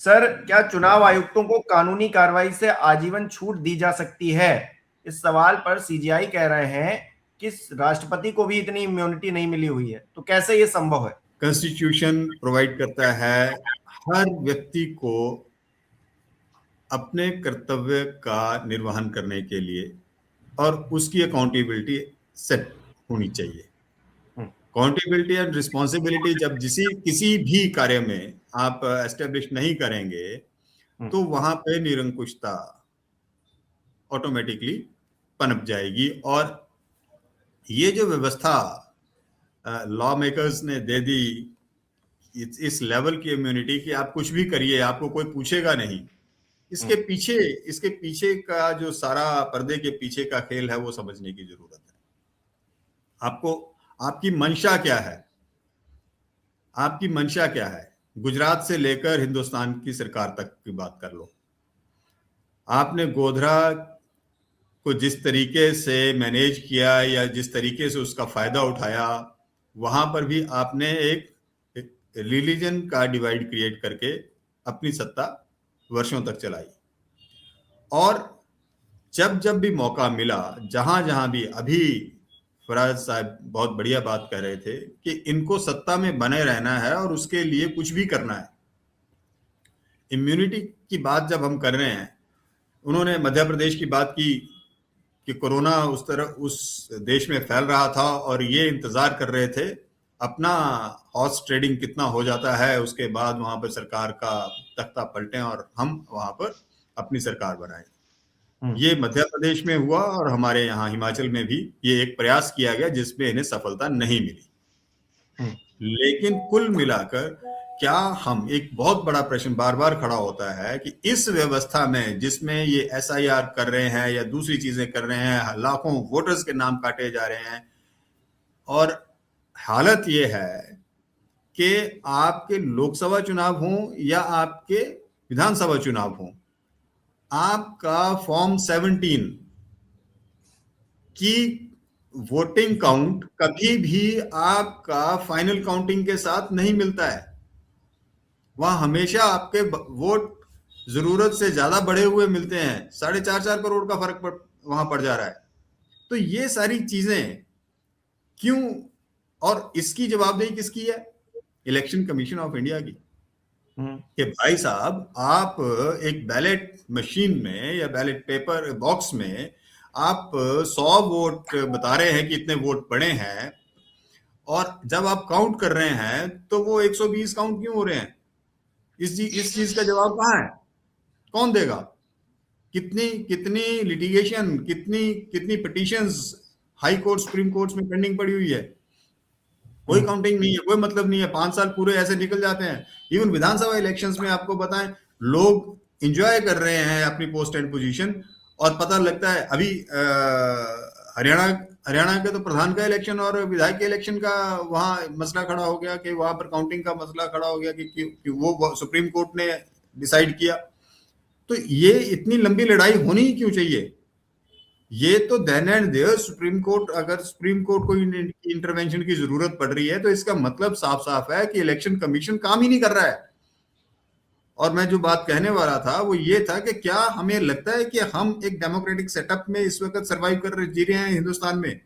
Sir, क्या चुनाव आयुक्तों को कानूनी कार्रवाई से आजीवन छूट दी जा सकती है? इस सवाल पर सीजीआई कह रहे हैं कि राष्ट्रपति को भी इतनी इम्यूनिटी नहीं मिली हुई है, तो कैसे ये संभव है? कॉन्स्टिट्यूशन प्रोवाइड करता है हर व्यक्ति को अपने कर्तव्य का निर्वहन करने के लिए, और उसकी अकाउंटेबिलिटी सेट होनी चाहिए। अकाउंटेबिलिटी एंड रिस्पॉन्सिबिलिटी जब किसी भी कार्य में आप एस्टेब्लिश नहीं करेंगे तो वहां पे निरंकुशता ऑटोमेटिकली पनप जाएगी। और ये जो व्यवस्था लॉ मेकर्स ने दे दी इस लेवल की इम्यूनिटी कि आप कुछ भी करिए, आपको कोई पूछेगा नहीं, इसके पीछे का जो सारा पर्दे के पीछे का खेल है वो समझने की जरूरत है। आपकी मंशा क्या है? आपकी मंशा क्या है? गुजरात से लेकर हिंदुस्तान की सरकार तक की बात कर लो। आपने गोधरा को जिस तरीके से मैनेज किया या जिस तरीके से उसका फायदा उठाया, वहां पर भी आपने एक रिलीजन का डिवाइड क्रिएट करके अपनी सत्ता वर्षों तक चलाई। और जब जब भी मौका मिला, जहां जहां भी, अभी फराज साहब बहुत बढ़िया बात कह रहे थे कि इनको सत्ता में बने रहना है और उसके लिए कुछ भी करना है। इम्यूनिटी की बात जब हम कर रहे हैं, उन्होंने मध्य प्रदेश की बात की कि कोरोना उस देश में फैल रहा था और ये इंतजार कर रहे थे अपना हॉर्स ट्रेडिंग कितना हो जाता है, उसके बाद वहां पर सरकार का तख्ता पलटें और हम वहां पर अपनी सरकार बनाएं। ये मध्य प्रदेश में हुआ और हमारे यहाँ हिमाचल में भी ये एक प्रयास किया गया जिसमें इन्हें सफलता नहीं मिली। लेकिन कुल मिलाकर क्या हम, एक बहुत बड़ा प्रश्न बार बार खड़ा होता है कि इस व्यवस्था में जिसमें ये एसआईआर कर रहे हैं या दूसरी चीजें कर रहे हैं, लाखों वोटर्स के नाम काटे जा रहे हैं, और हालत ये है कि आपके लोकसभा चुनाव हों या आपके विधानसभा चुनाव हों, आपका फॉर्म 17 की वोटिंग काउंट कभी भी आपका फाइनल काउंटिंग के साथ नहीं मिलता है। वहां हमेशा आपके वोट जरूरत से ज्यादा बढ़े हुए मिलते हैं। 4.5 करोड़ का फर्क वहां पड़ जा रहा है। तो ये सारी चीजें क्यों, और इसकी जवाबदेही किसकी है? इलेक्शन कमीशन ऑफ इंडिया की। कि भाई साहब, आप एक बैलेट मशीन में या बैलेट पेपर बॉक्स में आप 100 वोट बता रहे हैं कि इतने वोट पड़े हैं, और जब आप काउंट कर रहे हैं तो वो 120 काउंट क्यों हो रहे हैं? इस चीज का जवाब कहाँ है? कौन देगा? कितनी लिटिगेशन, कितनी petitions high court, supreme court में पेंडिंग पड़ी हुई है। कोई काउंटिंग नहीं है, कोई मतलब नहीं है। 5 साल पूरे ऐसे निकल जाते हैं। इवन विधानसभा इलेक्शंस में आपको बताएं, लोग एंजॉय कर रहे हैं अपनी पोस्ट एंड पोजीशन, और पता लगता है अभी हरियाणा के तो प्रधान का इलेक्शन और विधायक के इलेक्शन का वहां मसला खड़ा हो गया कि वहां पर काउंटिंग का मसला खड़ा हो गया कि वो सुप्रीम कोर्ट ने डिसाइड किया। तो ये इतनी लंबी लड़ाई होनी ही क्यों चाहिए? ये तो then and there Supreme Court, अगर सुप्रीम कोर्ट को इंटरवेंशन की जरूरत पड़ रही है तो इसका मतलब साफ साफ है कि इलेक्शन कमीशन काम ही नहीं कर रहा है। और मैं जो बात कहने वाला था वो ये था कि क्या हमें लगता है कि हम एक डेमोक्रेटिक सेटअप में इस वक्त सरवाइव कर जी रहे हैं हिंदुस्तान में?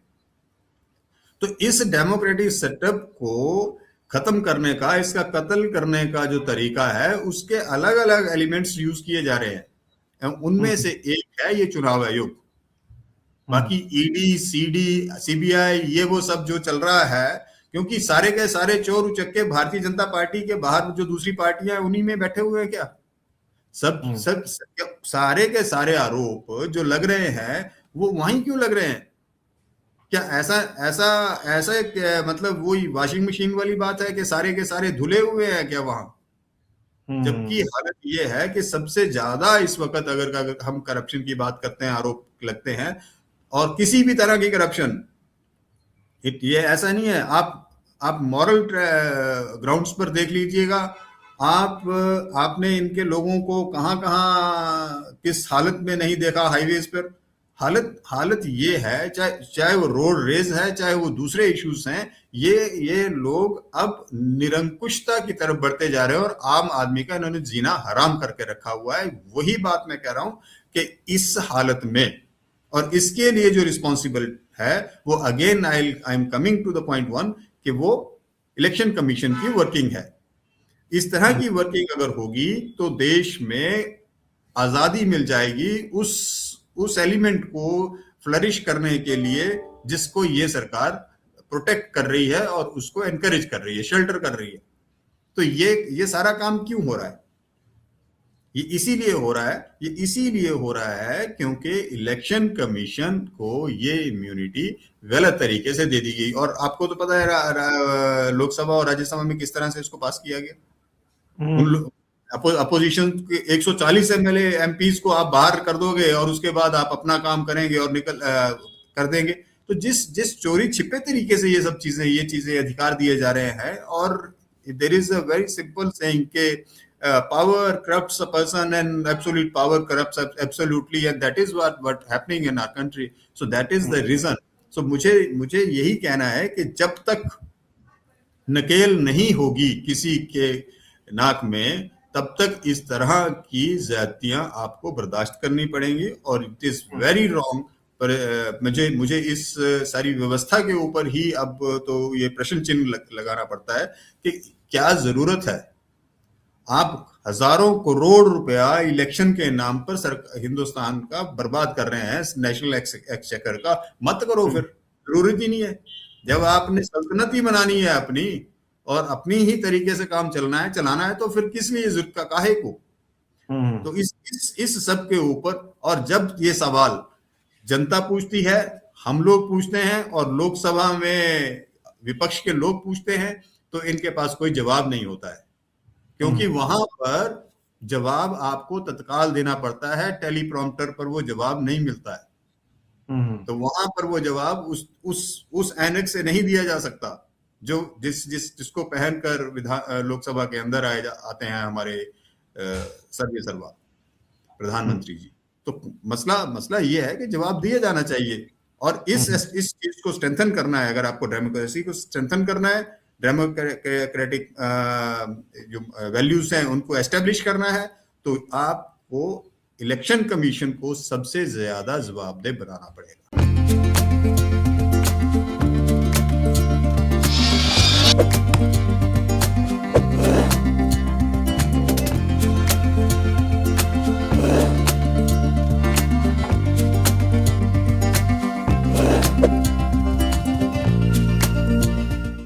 तो इस डेमोक्रेटिक सेटअप को खत्म करने का, इसका कत्ल करने का जो तरीका है, उसके अलग अलग एलिमेंट्स यूज किए जा रहे हैं। उनमें से एक है ये चुनाव आयोग। बाकी ईडी, सीबीआई, ये वो सब जो चल रहा है, क्योंकि सारे के सारे चोर उचक्के भारतीय जनता पार्टी के बाहर जो दूसरी पार्टियां हैं उन्हीं में बैठे हुए हैं। क्या सब सारे के सारे आरोप जो लग रहे हैं वो वहीं क्यों लग रहे हैं? क्या ऐसा ऐसा ऐसा एक, मतलब वही वॉशिंग मशीन वाली बात है कि सारे के सारे धुले हुए हैं क्या वहां? जबकि हालत ये है कि सबसे ज्यादा इस वक्त अगर हम करप्शन की बात करते हैं, आरोप लगते हैं, और किसी भी तरह की करप्शन, ये ऐसा नहीं है। आप मॉरल ग्राउंड्स पर देख लीजिएगा। आपने इनके लोगों को कहां कहां किस हालत में नहीं देखा हाईवेज पर। हालत ये है, चाहे वो रोड रेज है, चाहे वो दूसरे इश्यूज हैं, ये लोग अब निरंकुशता की तरफ बढ़ते जा रहे हैं और आम आदमी का इन्होंने जीना हराम करके रखा हुआ है। वही बात मैं कह रहा हूं कि इस हालत में, और इसके लिए जो रिस्पॉन्सिबल है वो, again I am coming to the point one, कि वो इलेक्शन कमीशन की वर्किंग है। इस तरह की वर्किंग अगर होगी तो देश में आजादी मिल जाएगी उस एलिमेंट को फ्लरिश करने के लिए जिसको ये सरकार प्रोटेक्ट कर रही है और उसको एनकरेज कर रही है, शेल्टर कर रही है। तो ये सारा काम क्यों हो रहा है? ये इसीलिए हो रहा है क्योंकि इलेक्शन कमीशन को ये इम्यूनिटी गलत तरीके से दे दी गई। और आपको तो पता है लोकसभा और राज्यसभा में किस तरह से इसको पास किया गया। उन अपोजिशन के 140 एमएलए एमपीज को आप बाहर कर दोगे और उसके बाद आप अपना काम करेंगे और कर देंगे। तो जिस चोरी छिपे तरीके से ये चीजें अधिकार दिए जा रहे हैं, और there is a very simple saying के power corrupts a person and absolute power corrupts absolutely, and that is what happening in our country. So that is the reason. So मुझे यही कहना है कि जब तक नकेल नहीं होगी किसी के नाक में, तब तक इस तरह की ज्यादतियां आपको बर्दाश्त करनी पड़ेंगी। और इट इज वेरी रॉन्ग। पर मुझे इस सारी व्यवस्था के ऊपर ही अब तो ये प्रश्न चिन्ह लगाना पड़ता है कि क्या जरूरत है। आप हजारों करोड़ रुपया इलेक्शन के नाम पर हिंदुस्तान का बर्बाद कर रहे हैं, नेशनल एक्सचेकर का। मत करो, फिर जरूरत ही नहीं है। जब आपने सल्तनत ही बनानी है अपनी और अपनी ही तरीके से काम चलाना है तो फिर किस लिए जरूरत का, काहे को। तो इस सब के ऊपर, और जब ये सवाल जनता पूछती है, हम लोग पूछते हैं और लोकसभा में विपक्ष के लोग पूछते हैं, तो इनके पास कोई जवाब नहीं होता है, क्योंकि वहां पर जवाब आपको तत्काल देना पड़ता है, टेलीप्रॉम्प्टर पर वो जवाब नहीं मिलता है। तो वहां पर वो जवाब उस एनेक्स से नहीं दिया जा सकता जो जिसको पहनकर लोकसभा के अंदर आते हैं हमारे सर्वा प्रधानमंत्री जी। तो मसला ये है कि जवाब दिया जाना चाहिए, और इस चीज को स्ट्रेंथन करना है। अगर आपको डेमोक्रेसी को स्ट्रेंथन करना है, डेमोक्रेटिक जो वैल्यूज हैं उनको एस्टेब्लिश करना है, तो आपको इलेक्शन कमीशन को सबसे ज्यादा जवाबदेह बनाना पड़ेगा।